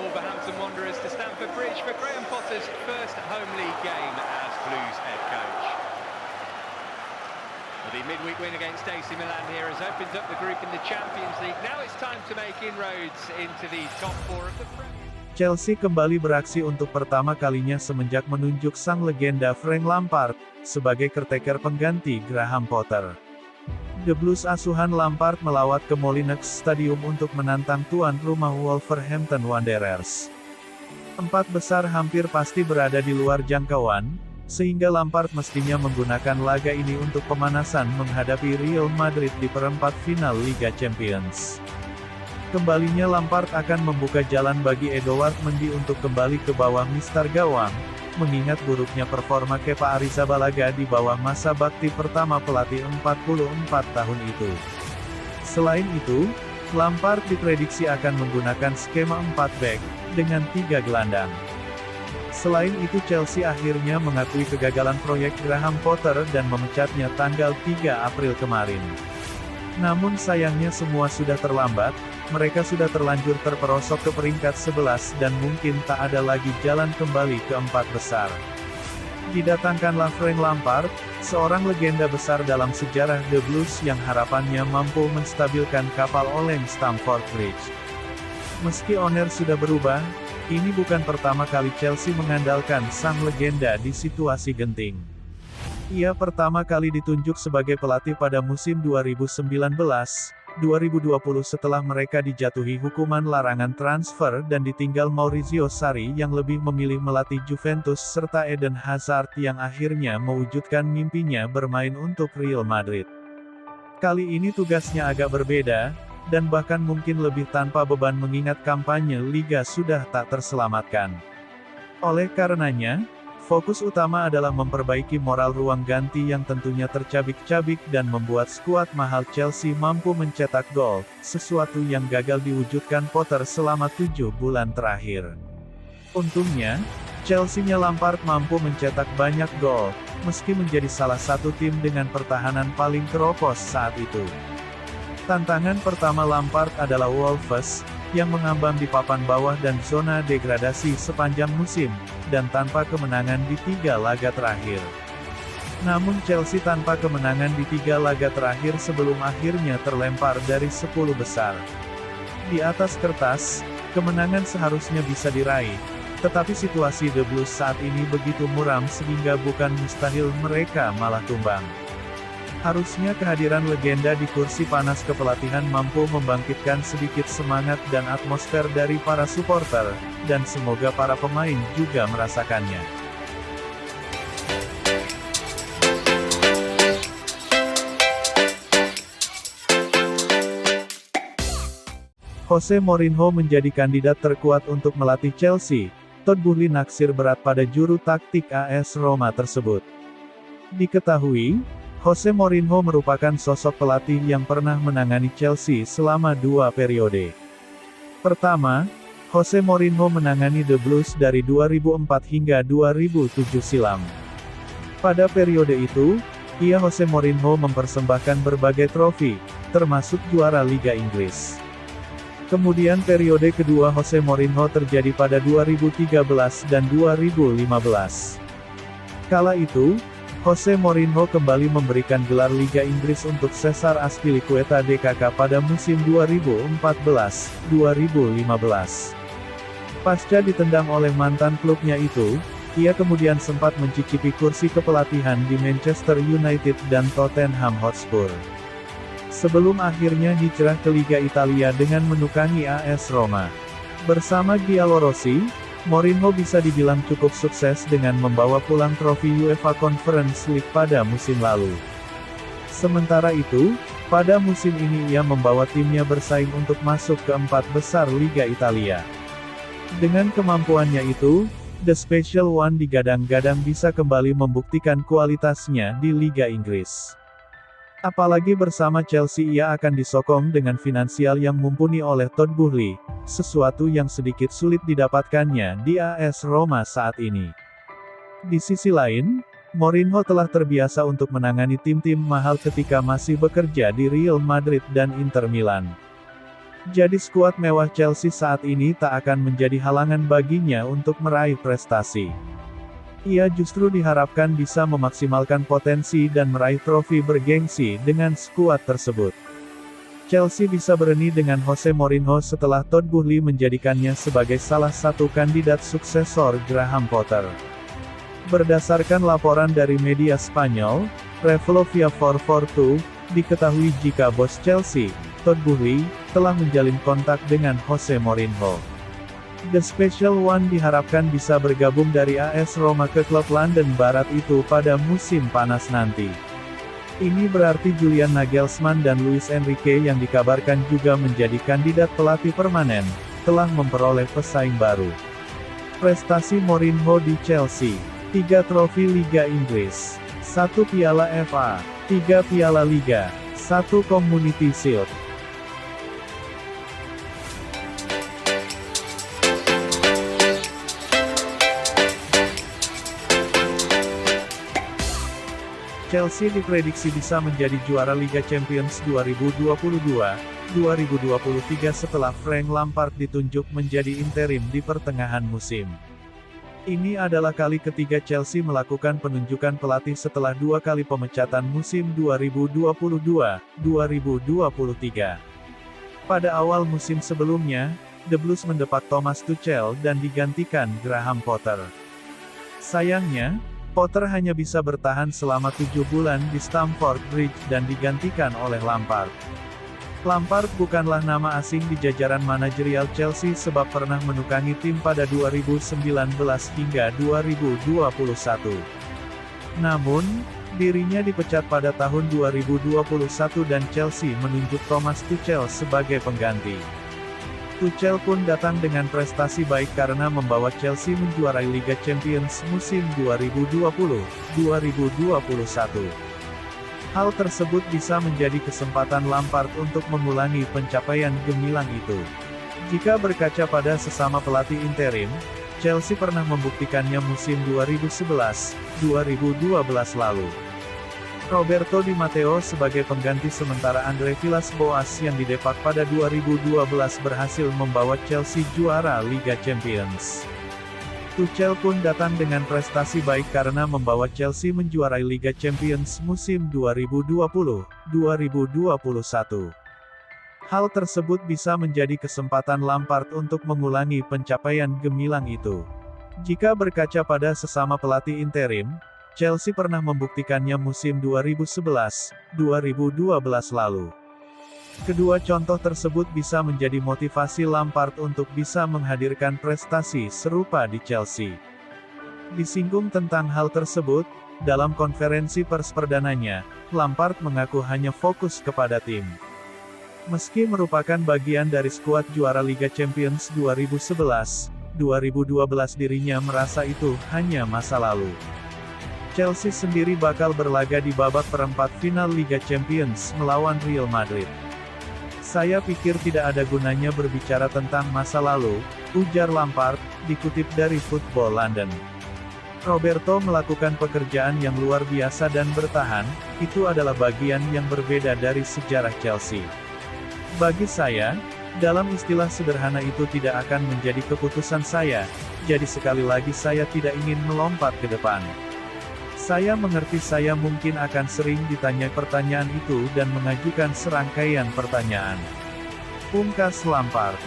Wolverhampton Wanderers to Stamford Bridge for Graham Potter's first home league game as Blues head coach. The midweek win against AC Milan here has opened up the group in the Champions League. Now it's time to make inroads into the top four of the Premier. Chelsea kembali beraksi untuk pertama kalinya semenjak menunjuk sang legenda Frank Lampard sebagai caretaker pengganti Graham Potter. The Blues asuhan Lampard melawat ke Molineux Stadium untuk menantang tuan rumah Wolverhampton Wanderers. Empat besar hampir pasti berada di luar jangkauan, sehingga Lampard mestinya menggunakan laga ini untuk pemanasan menghadapi Real Madrid di perempat final Liga Champions. Kembalinya Lampard akan membuka jalan bagi Edouard Mendy untuk kembali ke bawah mister gawang, mengingat buruknya performa Kepa Arrizabalaga di bawah masa bakti pertama pelatih 44 tahun itu. Selain itu, Lampard diprediksi akan menggunakan skema 4 back, dengan 3 gelandang. Selain itu Chelsea akhirnya mengakui kegagalan proyek Graham Potter dan memecatnya tanggal 3 April kemarin. Namun sayangnya semua sudah terlambat, mereka sudah terlanjur terperosok ke peringkat 11 dan mungkin tak ada lagi jalan kembali ke empat besar. Didatangkanlah Frank Lampard, seorang legenda besar dalam sejarah The Blues yang harapannya mampu menstabilkan kapal oleng Stamford Bridge. Meski owner sudah berubah, ini bukan pertama kali Chelsea mengandalkan sang legenda di situasi genting. Ia pertama kali ditunjuk sebagai pelatih pada musim 2019-2020 setelah mereka dijatuhi hukuman larangan transfer dan ditinggal Maurizio Sarri yang lebih memilih melatih Juventus serta Eden Hazard yang akhirnya mewujudkan mimpinya bermain untuk Real Madrid. Kali ini tugasnya agak berbeda, dan bahkan mungkin lebih tanpa beban mengingat kampanye Liga sudah tak terselamatkan. Oleh karenanya, fokus utama adalah memperbaiki moral ruang ganti yang tentunya tercabik-cabik dan membuat skuad mahal Chelsea mampu mencetak gol, sesuatu yang gagal diwujudkan Potter selama 7 bulan terakhir. Untungnya, Chelsea-nya Lampard mampu mencetak banyak gol, meski menjadi salah satu tim dengan pertahanan paling keropos saat itu. Tantangan pertama Lampard adalah Wolves, yang mengambang di papan bawah dan zona degradasi sepanjang musim, dan tanpa kemenangan di 3 laga terakhir. Namun Chelsea tanpa kemenangan di 3 laga terakhir sebelum akhirnya terlempar dari 10 besar. Di atas kertas, kemenangan seharusnya bisa diraih, tetapi situasi The Blues saat ini begitu muram sehingga bukan mustahil mereka malah tumbang. Harusnya kehadiran legenda di kursi panas kepelatihan mampu membangkitkan sedikit semangat dan atmosfer dari para supporter, dan semoga para pemain juga merasakannya. Jose Mourinho menjadi kandidat terkuat untuk melatih Chelsea. Todd Boehly naksir berat pada juru taktik AS Roma tersebut. Diketahui, Jose Mourinho merupakan sosok pelatih yang pernah menangani Chelsea selama 2 periode. Pertama, Jose Mourinho menangani The Blues dari 2004 hingga 2007 silam. Pada periode itu, Jose Mourinho mempersembahkan berbagai trofi, termasuk juara Liga Inggris. Kemudian periode kedua Jose Mourinho terjadi pada 2013 dan 2015. Kala itu, Jose Mourinho kembali memberikan gelar Liga Inggris untuk Cesar Azpilicueta DKK pada musim 2014-2015. Pasca ditendang oleh mantan klubnya itu, ia kemudian sempat mencicipi kursi kepelatihan di Manchester United dan Tottenham Hotspur. Sebelum akhirnya hijrah ke Liga Italia dengan menukangi AS Roma. Bersama Giallorossi, Mourinho bisa dibilang cukup sukses dengan membawa pulang trofi UEFA Conference League pada musim lalu. Sementara itu, pada musim ini ia membawa timnya bersaing untuk masuk ke 4 besar Liga Italia. Dengan kemampuannya itu, The Special One digadang-gadang bisa kembali membuktikan kualitasnya di Liga Inggris. Apalagi bersama Chelsea ia akan disokong dengan finansial yang mumpuni oleh Todd Boehly, sesuatu yang sedikit sulit didapatkannya di AS Roma saat ini. Di sisi lain, Mourinho telah terbiasa untuk menangani tim-tim mahal ketika masih bekerja di Real Madrid dan Inter Milan. Jadi skuad mewah Chelsea saat ini tak akan menjadi halangan baginya untuk meraih prestasi. Ia justru diharapkan bisa memaksimalkan potensi dan meraih trofi bergengsi dengan skuad tersebut. Chelsea bisa berani dengan Jose Mourinho setelah Todd Boehly menjadikannya sebagai salah satu kandidat suksesor Graham Potter. Berdasarkan laporan dari media Spanyol, Revolovia 442, diketahui jika bos Chelsea, Todd Boehly, telah menjalin kontak dengan Jose Mourinho. The Special One diharapkan bisa bergabung dari AS Roma ke klub London Barat itu pada musim panas nanti. Ini berarti Julian Nagelsmann dan Luis Enrique yang dikabarkan juga menjadi kandidat pelatih permanen, telah memperoleh pesaing baru. Prestasi Mourinho di Chelsea: 3 trofi Liga Inggris, 1 Piala FA, 3 Piala Liga, 1 Community Shield. Chelsea diprediksi bisa menjadi juara Liga Champions 2022-2023 setelah Frank Lampard ditunjuk menjadi interim di pertengahan musim. Ini adalah kali ketiga Chelsea melakukan penunjukan pelatih setelah 2 kali pemecatan musim 2022-2023. Pada awal musim sebelumnya, The Blues mendepak Thomas Tuchel dan digantikan Graham Potter. Sayangnya, Potter hanya bisa bertahan selama 7 bulan di Stamford Bridge dan digantikan oleh Lampard. Lampard bukanlah nama asing di jajaran manajerial Chelsea sebab pernah menukangi tim pada 2019 hingga 2021. Namun, dirinya dipecat pada tahun 2021 dan Chelsea menunjuk Thomas Tuchel sebagai pengganti. Tuchel pun datang dengan prestasi baik karena membawa Chelsea menjuarai Liga Champions musim 2020-2021. Hal tersebut bisa menjadi kesempatan Lampard untuk mengulangi pencapaian gemilang itu. Jika berkaca pada sesama pelatih interim, Chelsea pernah membuktikannya musim 2011-2012 lalu. Roberto Di Matteo sebagai pengganti sementara Andre Villas-Boas yang didepak pada 2012 berhasil membawa Chelsea juara Liga Champions. Tuchel pun datang dengan prestasi baik karena membawa Chelsea menjuarai Liga Champions musim 2020-2021. Hal tersebut bisa menjadi kesempatan Lampard untuk mengulangi pencapaian gemilang itu. Jika berkaca pada sesama pelatih interim, Chelsea pernah membuktikannya musim 2011-2012 lalu. Kedua contoh tersebut bisa menjadi motivasi Lampard untuk bisa menghadirkan prestasi serupa di Chelsea. Disinggung tentang hal tersebut, dalam konferensi pers perdananya, Lampard mengaku hanya fokus kepada tim. Meski merupakan bagian dari skuad juara Liga Champions 2011-2012 dirinya merasa itu hanya masa lalu. Chelsea sendiri bakal berlaga di babak perempat final Liga Champions melawan Real Madrid. Saya pikir tidak ada gunanya berbicara tentang masa lalu, ujar Lampard, dikutip dari Football London. Roberto melakukan pekerjaan yang luar biasa dan bertahan, itu adalah bagian yang berbeda dari sejarah Chelsea. Bagi saya, dalam istilah sederhana itu tidak akan menjadi keputusan saya, jadi sekali lagi saya tidak ingin melompat ke depan. Saya mengerti saya mungkin akan sering ditanya pertanyaan itu dan mengajukan serangkaian pertanyaan. Pungkas Lampard.